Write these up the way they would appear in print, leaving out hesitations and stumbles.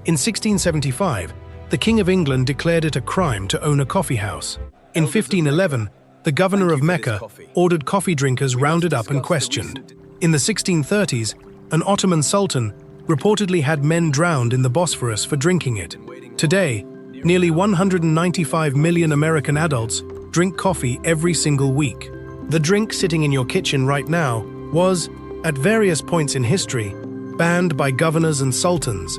In 1675, the King of England declared it a crime to own a coffee house. In 1511, the governor of Mecca ordered coffee drinkers rounded up and questioned. In the 1630s, an Ottoman sultan reportedly had men drowned in the Bosphorus for drinking it. Today, nearly 195 million American adults drink coffee every single week. The drink sitting in your kitchen right now was, at various points in history, banned by governors and sultans,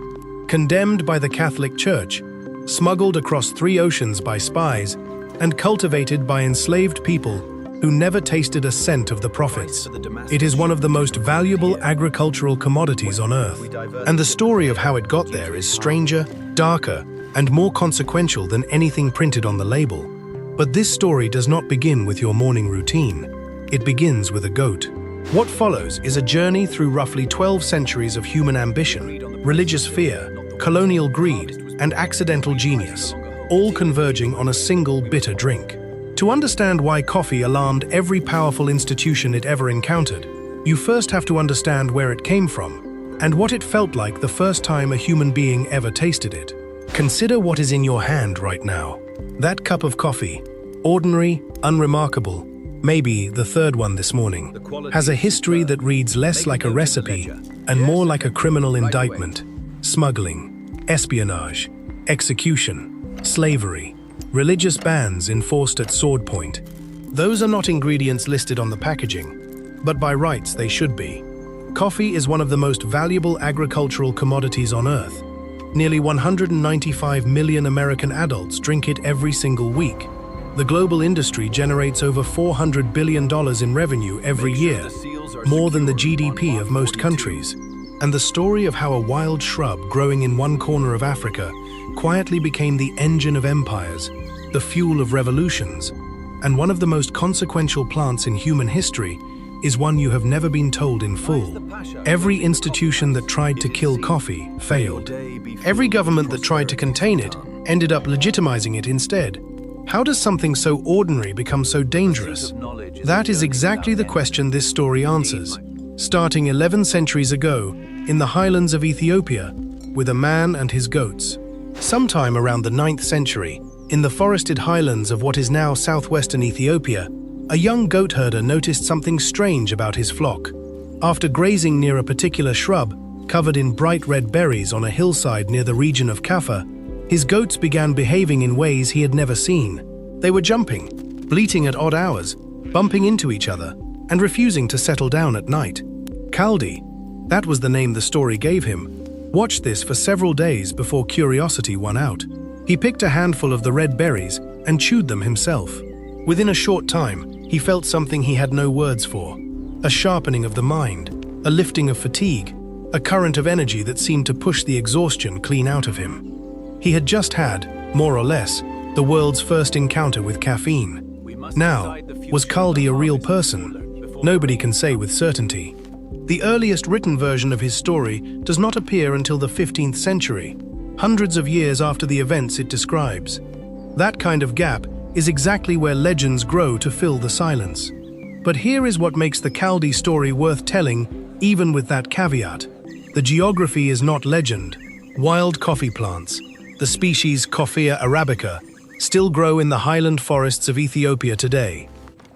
condemned by the Catholic Church, smuggled across 3 oceans by spies, and cultivated by enslaved people who never tasted a cent of the profits. It is one of the most valuable agricultural commodities on earth, and the story of how it got there is stranger, darker, and more consequential than anything printed on the label. But this story does not begin with your morning routine. It begins with a goat. What follows is a journey through roughly 12 centuries of human ambition, religious fear, colonial greed, and accidental genius, all converging on a single bitter drink. To understand why coffee alarmed every powerful institution it ever encountered, you first have to understand where it came from and what it felt like the first time a human being ever tasted it. Consider what is in your hand right now. That cup of coffee, ordinary, unremarkable, maybe the third one this morning, has a history that reads less like a recipe and more like a criminal indictment. Smuggling, espionage, execution, slavery, religious bans enforced at sword point. Those are not ingredients listed on the packaging, but by rights they should be. Coffee is one of the most valuable agricultural commodities on earth. Nearly 195 million American adults drink it every single week. The global industry generates over $400 billion in revenue every year, more than the GDP of most countries. And the story of how a wild shrub growing in one corner of Africa quietly became the engine of empires, the fuel of revolutions, and one of the most consequential plants in human history is one you have never been told in full. Every institution that tried to kill coffee failed. Every government that tried to contain it ended up legitimizing it instead. How does something so ordinary become so dangerous? That is exactly the question this story answers. Starting 11 centuries ago, in the highlands of Ethiopia, with a man and his goats. Sometime around the 9th century, in the forested highlands of what is now southwestern Ethiopia, a young goat herder noticed something strange about his flock. After grazing near a particular shrub, covered in bright red berries on a hillside near the region of Kaffa, his goats began behaving in ways he had never seen. They were jumping, bleating at odd hours, bumping into each other, and refusing to settle down at night. Kaldi, that was the name the story gave him, watched this for several days before curiosity won out. He picked a handful of the red berries and chewed them himself. Within a short time, he felt something he had no words for. A sharpening of the mind, a lifting of fatigue, a current of energy that seemed to push the exhaustion clean out of him. He had just had, more or less, the world's first encounter with caffeine. Now, was Kaldi a real person? Nobody can say with certainty. The earliest written version of his story does not appear until the 15th century, hundreds of years after the events it describes. That kind of gap is exactly where legends grow to fill the silence. But here is what makes the Kaldi story worth telling, even with that caveat. The geography is not legend. Wild coffee plants, the species Coffea arabica, still grow in the highland forests of Ethiopia today.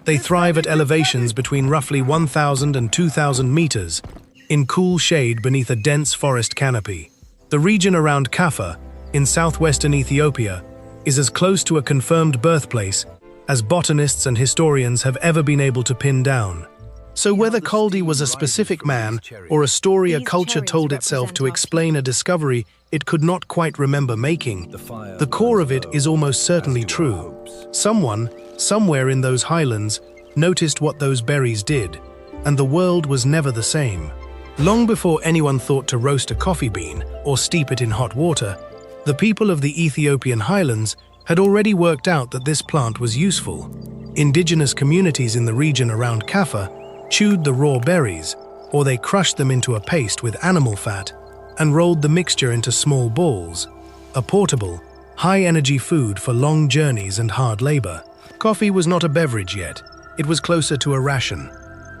They thrive at elevations between roughly 1,000 and 2,000 meters, in cool shade beneath a dense forest canopy. The region around Kaffa, in southwestern Ethiopia, is as close to a confirmed birthplace as botanists and historians have ever been able to pin down. So whether Kaldi was a specific man or a story a culture told itself to explain a discovery it could not quite remember making, the core of it is almost certainly true. Someone, somewhere in those highlands, noticed what those berries did, and the world was never the same. Long before anyone thought to roast a coffee bean or steep it in hot water, the people of the Ethiopian highlands had already worked out that this plant was useful. Indigenous communities in the region around Kaffa chewed the raw berries, or they crushed them into a paste with animal fat and rolled the mixture into small balls, a portable, high-energy food for long journeys and hard labor. Coffee was not a beverage yet. It was closer to a ration.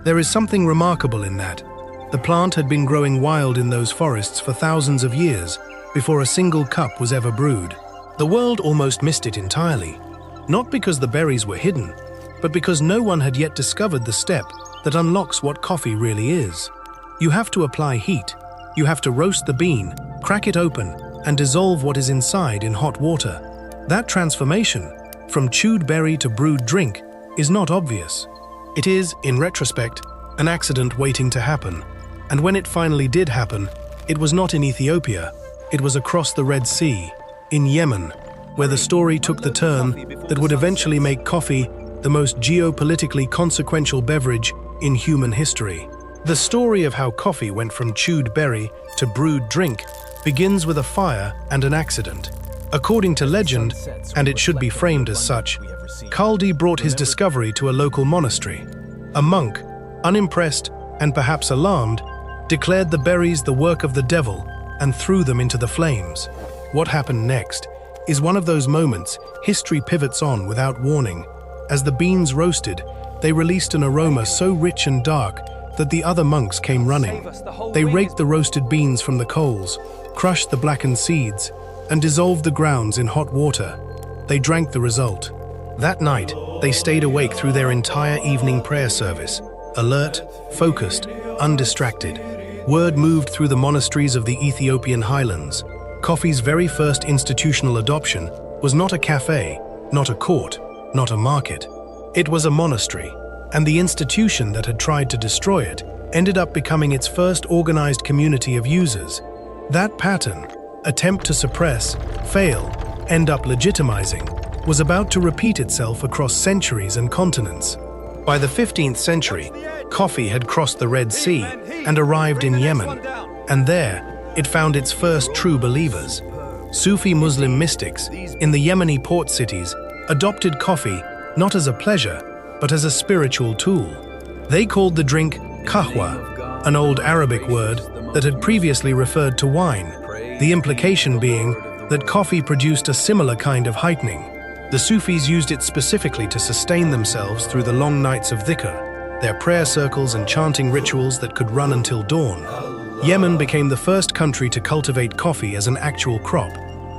There is something remarkable in that. The plant had been growing wild in those forests for thousands of years, before a single cup was ever brewed. The world almost missed it entirely, not because the berries were hidden, but because no one had yet discovered the step that unlocks what coffee really is. You have to apply heat. You have to roast the bean, crack it open, and dissolve what is inside in hot water. That transformation, from chewed berry to brewed drink, is not obvious. It is, in retrospect, an accident waiting to happen. And when it finally did happen, it was not in Ethiopia. It was across the Red Sea, in Yemen, where the story took the turn that would eventually make coffee the most geopolitically consequential beverage in human history. The story of how coffee went from chewed berry to brewed drink begins with a fire and an accident. According to legend, and it should be framed as such, Khaldi brought his discovery to a local monastery. A monk, unimpressed and perhaps alarmed, declared the berries the work of the devil and threw them into the flames. What happened next is one of those moments history pivots on without warning. As the beans roasted, they released an aroma so rich and dark that the other monks came running. They raked the roasted beans from the coals, crushed the blackened seeds, and dissolved the grounds in hot water. They drank the result. That night, they stayed awake through their entire evening prayer service, alert, focused, undistracted. Word moved through the monasteries of the Ethiopian highlands. Coffee's very first institutional adoption was not a cafe, not a court, not a market. It was a monastery, and the institution that had tried to destroy it ended up becoming its first organized community of users. That pattern, attempt to suppress, fail, end up legitimizing, was about to repeat itself across centuries and continents. By the 15th century, coffee had crossed the Red Sea and arrived in Yemen, and there it found its first true believers. Sufi Muslim mystics in the Yemeni port cities adopted coffee not as a pleasure, but as a spiritual tool. They called the drink kahwa, an old Arabic word that had previously referred to wine, the implication being that coffee produced a similar kind of heightening. The Sufis used it specifically to sustain themselves through the long nights of dhikr, their prayer circles and chanting rituals that could run until dawn. Yemen became the first country to cultivate coffee as an actual crop,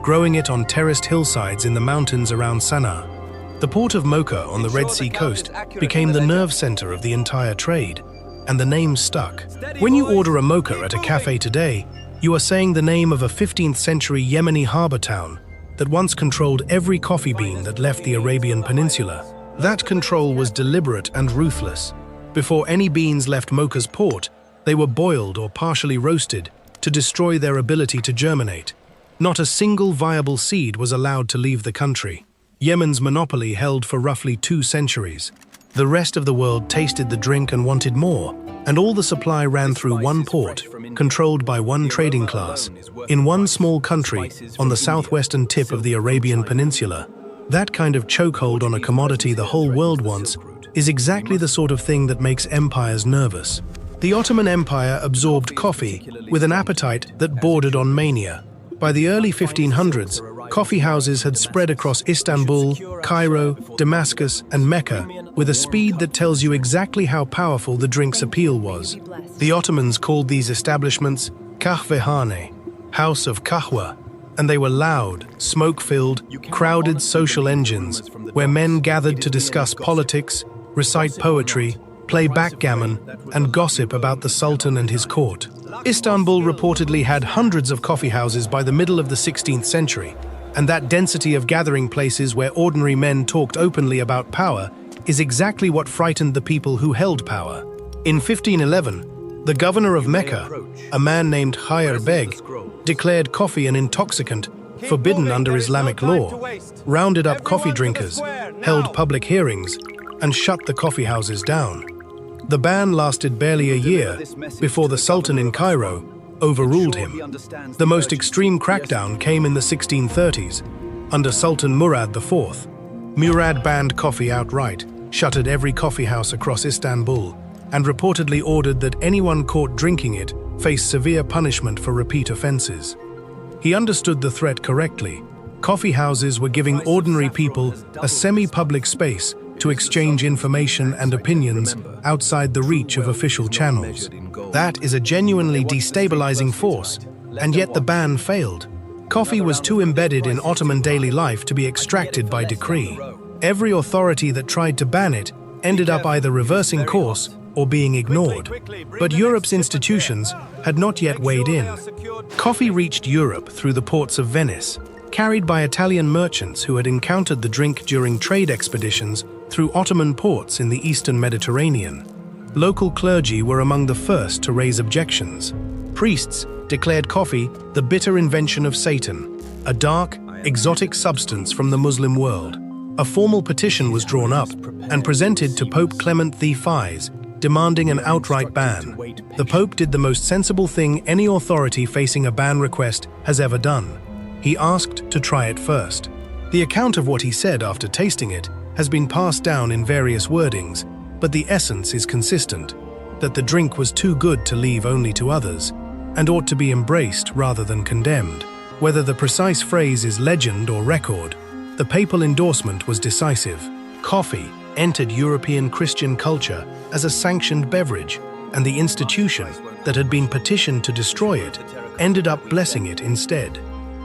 growing it on terraced hillsides in the mountains around Sana'a. The port of Mocha on the Red Sea coast became the nerve center of the entire trade, and the name stuck. When you order a mocha at a cafe today, you are saying the name of a 15th century Yemeni harbor town that once controlled every coffee bean that left the Arabian Peninsula. That control was deliberate and ruthless. Before any beans left Mocha's port, they were boiled or partially roasted to destroy their ability to germinate. Not a single viable seed was allowed to leave the country. Yemen's monopoly held for roughly 2 centuries. The rest of the world tasted the drink and wanted more, and all the supply ran through one port, controlled by one trading class, in one small country on the southwestern tip of the Arabian Peninsula. That kind of chokehold on a commodity the whole world wants is exactly the sort of thing that makes empires nervous. The Ottoman Empire absorbed coffee with an appetite that bordered on mania. By the early 1500s, coffeehouses had spread across Istanbul, Cairo, Damascus, and Mecca with a speed that tells you exactly how powerful the drink's appeal was. The Ottomans called these establishments kahvehane, house of kahwa, and they were loud, smoke-filled, crowded social engines where men gathered to discuss politics, recite poetry, play backgammon, and gossip about the Sultan and his court. Istanbul reportedly had hundreds of coffeehouses by the middle of the 16th century, and that density of gathering places where ordinary men talked openly about power is exactly what frightened the people who held power. In 1511, the governor of Mecca, a man named Hayr Beg, declared coffee an intoxicant forbidden under Islamic law, rounded up coffee drinkers, held public hearings, and shut the coffeehouses down. The ban lasted barely a year before the Sultan in Cairo overruled him. The most extreme crackdown came in the 1630s, under Sultan Murad IV. Murad banned coffee outright, shuttered every coffeehouse across Istanbul, and reportedly ordered that anyone caught drinking it face severe punishment for repeat offenses. He understood the threat correctly. Coffeehouses were giving ordinary people a semi-public space to exchange information and opinions outside the reach of official channels. That is a genuinely destabilizing force, and yet the ban failed. Coffee was too embedded in Ottoman daily life to be extracted by decree. Every authority that tried to ban it ended up either reversing course or being ignored. But Europe's institutions had not yet weighed in. Coffee reached Europe through the ports of Venice, carried by Italian merchants who had encountered the drink during trade expeditions through Ottoman ports in the eastern Mediterranean. Local clergy were among the first to raise objections. Priests declared coffee the bitter invention of Satan, a dark, exotic substance from the Muslim world. A formal petition was drawn up and presented to Pope Clement V, demanding an outright ban. The Pope did the most sensible thing any authority facing a ban request has ever done. He asked to try it first. The account of what he said after tasting it has been passed down in various wordings, but the essence is consistent, that the drink was too good to leave only to others, and ought to be embraced rather than condemned. Whether the precise phrase is legend or record, the papal endorsement was decisive. Coffee entered European Christian culture as a sanctioned beverage, and the institution that had been petitioned to destroy it ended up blessing it instead.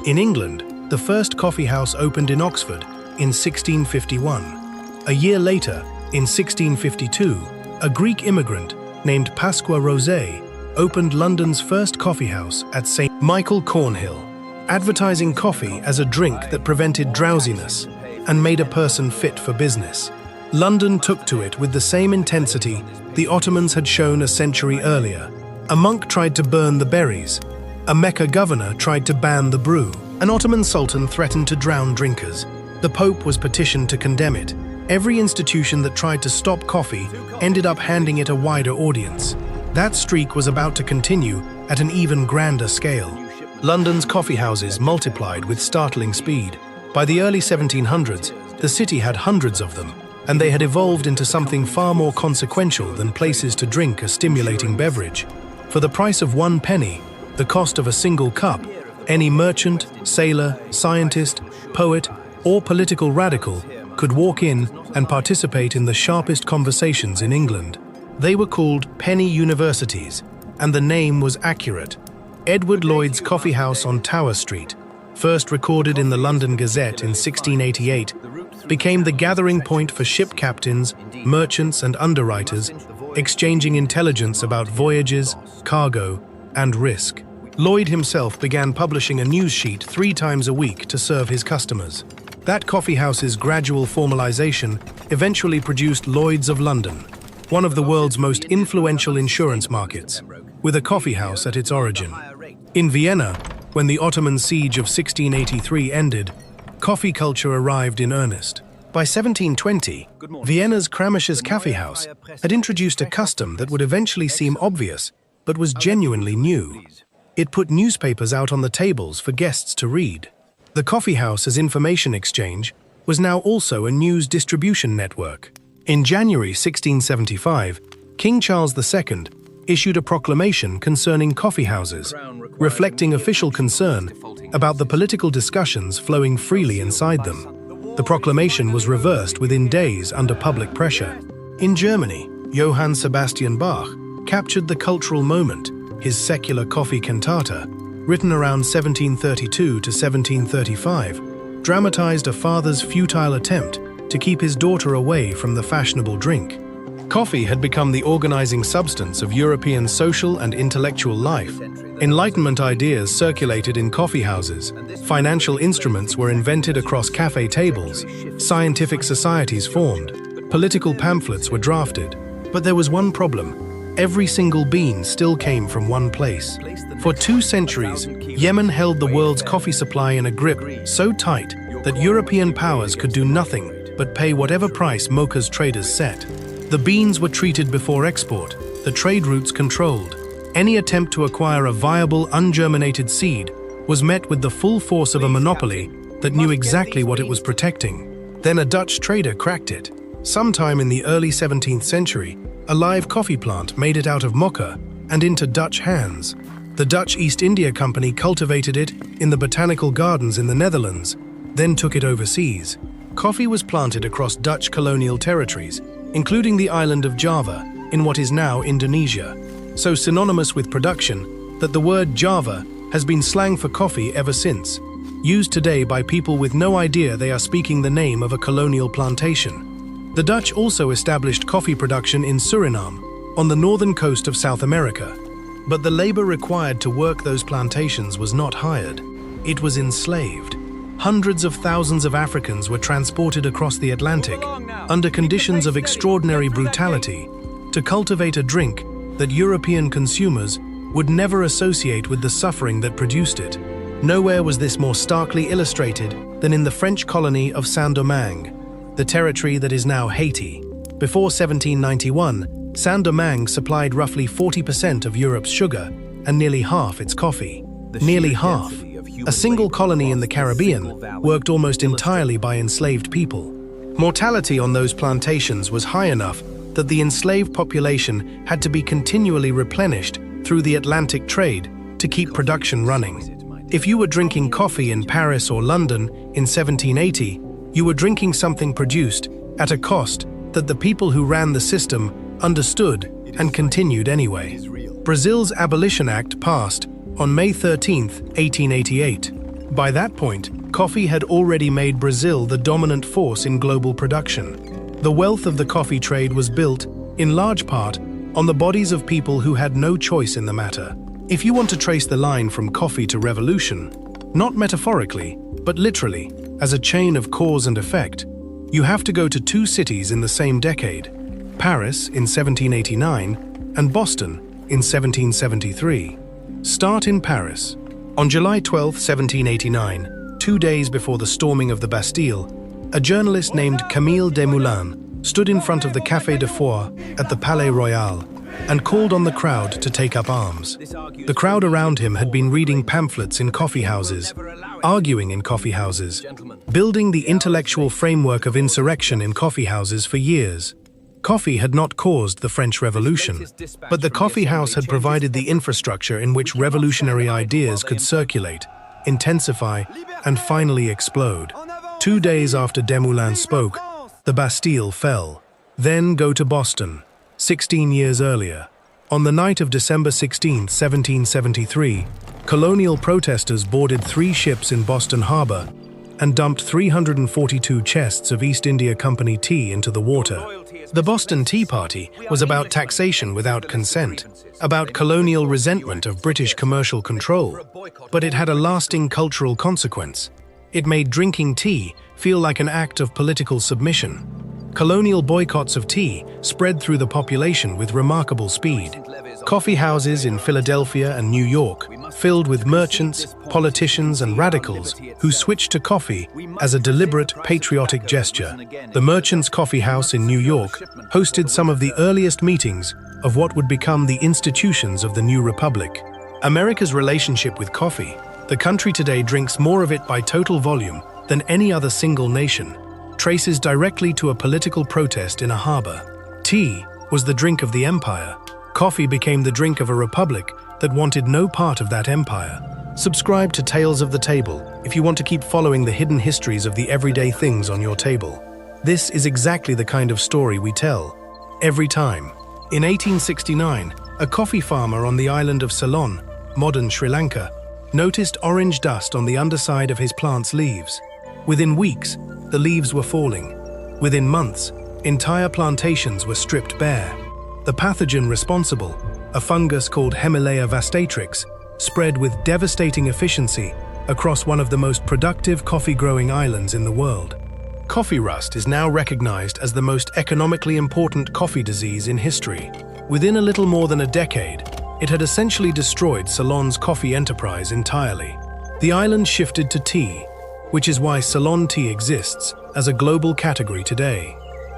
In England, the first coffee house opened in Oxford in 1651. A year later, in 1652, a Greek immigrant named Pasqua Rosé opened London's first coffee house at St. Michael Cornhill, advertising coffee as a drink that prevented drowsiness and made a person fit for business. London took to it with the same intensity the Ottomans had shown a century earlier. A monk tried to burn the berries. A Mecca governor tried to ban the brew. An Ottoman sultan threatened to drown drinkers. The Pope was petitioned to condemn it. Every institution that tried to stop coffee ended up handing it a wider audience. That streak was about to continue at an even grander scale. London's coffeehouses multiplied with startling speed. By the early 1700s, the city had hundreds of them, and they had evolved into something far more consequential than places to drink a stimulating beverage. For the price of 1 penny, the cost of a single cup, any merchant, sailor, scientist, poet, or political radical could walk in and participate in the sharpest conversations in England. They were called penny universities, and the name was accurate. Edward Lloyd's Coffee House on Tower Street, first recorded in the London Gazette in 1688, became the gathering point for ship captains, merchants, and underwriters, exchanging intelligence about voyages, cargo, and risk. Lloyd himself began publishing a news sheet 3 times a week to serve his customers. That coffeehouse's gradual formalization eventually produced Lloyd's of London, one of the world's most influential insurance markets, with a coffeehouse at its origin. In Vienna, when the Ottoman siege of 1683 ended, coffee culture arrived in earnest. By 1720, Vienna's Kramisches Kaffeehaus had introduced a custom that would eventually seem obvious, but was genuinely new. It put newspapers out on the tables for guests to read. The coffeehouse as information exchange was now also a news distribution network. In January 1675, King Charles II issued a proclamation concerning coffeehouses, reflecting official concern about the political discussions flowing freely inside them. The proclamation was reversed within days under public pressure. In Germany, Johann Sebastian Bach captured the cultural moment. His secular coffee cantata, written around 1732 to 1735, dramatized a father's futile attempt to keep his daughter away from the fashionable drink. Coffee had become the organizing substance of European social and intellectual life. Enlightenment ideas circulated in coffeehouses. Financial instruments were invented across cafe tables. Scientific societies formed. Political pamphlets were drafted. But there was one problem. Every single bean still came from one place. For 2 centuries, Yemen held the world's coffee supply in a grip so tight that European powers could do nothing but pay whatever price Mocha's traders set. The beans were treated before export, the trade routes controlled. Any attempt to acquire a viable, ungerminated seed was met with the full force of a monopoly that knew exactly what it was protecting. Then a Dutch trader cracked it. Sometime in the early 17th century, a live coffee plant made it out of Mocha and into Dutch hands. The Dutch East India Company cultivated it in the botanical gardens in the Netherlands, then took it overseas. Coffee was planted across Dutch colonial territories, including the island of Java, in what is now Indonesia, so synonymous with production that the word Java has been slang for coffee ever since. used today by people with no idea they are speaking the name of a colonial plantation. The Dutch also established coffee production in Suriname, on the northern coast of South America. But the labor required to work those plantations was not hired. It was enslaved. Hundreds of thousands of Africans were transported across the Atlantic under conditions of extraordinary brutality to cultivate a drink that European consumers would never associate with the suffering that produced it. Nowhere was this more starkly illustrated than in the French colony of Saint-Domingue, the territory that is now Haiti. Before 1791, Saint-Domingue supplied roughly 40% of Europe's sugar and nearly half its coffee. Nearly half. A single colony in the Caribbean worked almost entirely by enslaved people. Mortality on those plantations was high enough that the enslaved population had to be continually replenished through the Atlantic trade to keep production running. If you were drinking coffee in Paris or London in 1780, you were drinking something produced at a cost that the people who ran the system understood and continued anyway. Brazil's Abolition Act passed on May 13, 1888. By that point, coffee had already made Brazil the dominant force in global production. The wealth of the coffee trade was built, in large part, on the bodies of people who had no choice in the matter. If you want to trace the line from coffee to revolution, not metaphorically, but literally, as a chain of cause and effect, you have to go to two cities in the same decade, Paris in 1789 and Boston in 1773. Start in Paris. On July 12, 1789, 2 days before the storming of the Bastille, a journalist named Camille Desmoulins stood in front of the Café de Foire at the Palais Royal and called on the crowd to take up arms. The crowd around him had been reading pamphlets in coffeehouses, arguing in coffeehouses, building the intellectual framework of insurrection in coffeehouses for years. Coffee had not caused the French Revolution, but the coffeehouse had provided the infrastructure in which revolutionary ideas could circulate, intensify, and finally explode. 2 days after Desmoulins spoke, the Bastille fell. Then go to Boston, 16 years earlier. On the night of December 16, 1773, colonial protesters boarded 3 ships in Boston Harbor and dumped 342 chests of East India Company tea into the water. The Boston Tea Party was about taxation without consent, about colonial resentment of British commercial control, but it had a lasting cultural consequence. It made drinking tea feel like an act of political submission. Colonial boycotts of tea spread through the population with remarkable speed. Coffee houses in Philadelphia and New York filled with merchants, politicians, and radicals who switched to coffee as a deliberate, patriotic gesture. The Merchants' Coffee House in New York hosted some of the earliest meetings of what would become the institutions of the new republic. America's relationship with coffee. The country today drinks more of it by total volume than any other single nation, traces directly to a political protest in a harbor. Tea was the drink of the empire. Coffee became the drink of a republic that wanted no part of that empire. Subscribe to Tales of the Table if you want to keep following the hidden histories of the everyday things on your table. This is exactly the kind of story we tell, every time. In 1869, a coffee farmer on the island of Ceylon, modern Sri Lanka, noticed orange dust on the underside of his plant's leaves. Within weeks, the leaves were falling. Within months, entire plantations were stripped bare. The pathogen responsible, a fungus called Himalaya vastatrix, spread with devastating efficiency across one of the most productive coffee-growing islands in the world. Coffee rust is now recognized as the most economically important coffee disease in history. Within a little more than a decade, it had essentially destroyed Ceylon's coffee enterprise entirely. The island shifted to tea, which is why Ceylon tea exists as a global category today.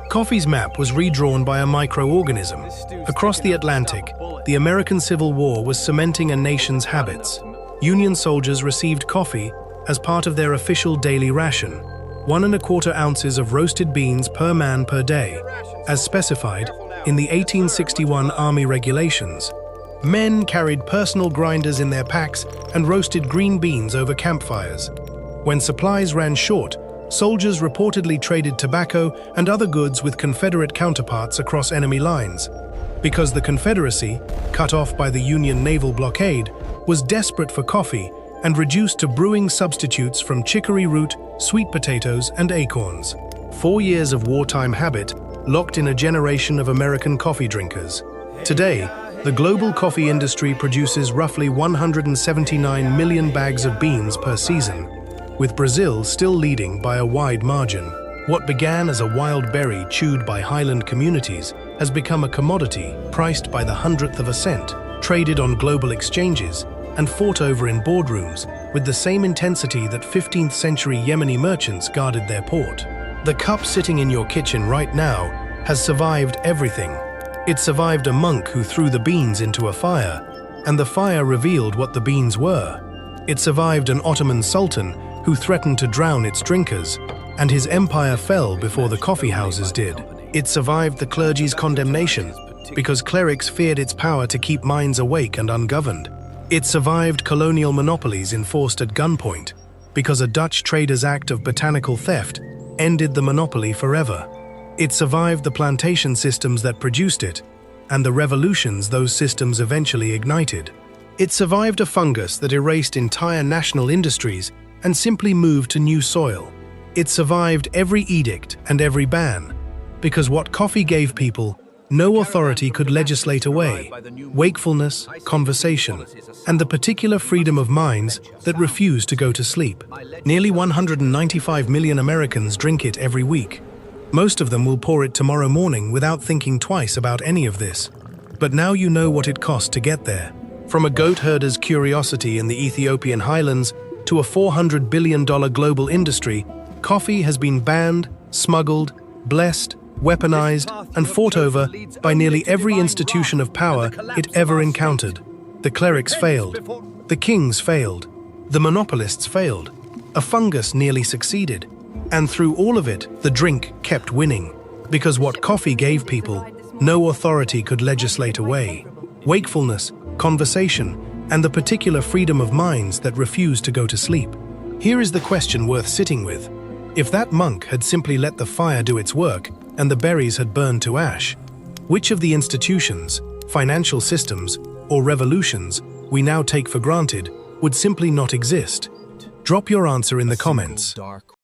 Coffee's map was redrawn by a microorganism. Across the Atlantic, the American Civil War was cementing a nation's habits. Union soldiers received coffee as part of their official daily ration, 1¼ ounces of roasted beans per man per day, as specified in the 1861 Army regulations. Men carried personal grinders in their packs and roasted green beans over campfires. When supplies ran short, soldiers reportedly traded tobacco and other goods with Confederate counterparts across enemy lines. Because the Confederacy, cut off by the Union naval blockade, was desperate for coffee and reduced to brewing substitutes from chicory root, sweet potatoes, and acorns. 4 years of wartime habit locked in a generation of American coffee drinkers. Today, the global coffee industry produces roughly 179 million bags of beans per season, with Brazil still leading by a wide margin. What began as a wild berry chewed by highland communities has become a commodity priced by the hundredth of a cent, traded on global exchanges, and fought over in boardrooms with the same intensity that 15th century Yemeni merchants guarded their port. The cup sitting in your kitchen right now has survived everything. It survived a monk who threw the beans into a fire, and the fire revealed what the beans were. It survived an Ottoman sultan who threatened to drown its drinkers, and his empire fell before the coffeehouses did. It survived the clergy's condemnation, because clerics feared its power to keep minds awake and ungoverned. It survived colonial monopolies enforced at gunpoint, because a Dutch trader's act of botanical theft ended the monopoly forever. It survived the plantation systems that produced it, and the revolutions those systems eventually ignited. It survived a fungus that erased entire national industries and simply moved to new soil. It survived every edict and every ban, because what coffee gave people, no authority could legislate away: wakefulness, conversation, and the particular freedom of minds that refuse to go to sleep. Nearly 195 million Americans drink it every week. Most of them will pour it tomorrow morning without thinking twice about any of this. But now you know what it cost to get there. From a goat herder's curiosity in the Ethiopian highlands to a $400 billion global industry, coffee has been banned, smuggled, blessed, weaponized, and fought over by nearly every institution of power it ever encountered. The clerics failed. The kings failed. The monopolists failed. A fungus nearly succeeded. And through all of it, the drink kept winning. Because what coffee gave people, no authority could legislate away: wakefulness, conversation, and the particular freedom of minds that refused to go to sleep. Here is the question worth sitting with. If that monk had simply let the fire do its work and the berries had burned to ash, which of the institutions, financial systems, or revolutions we now take for granted would simply not exist? Drop your answer in the comments.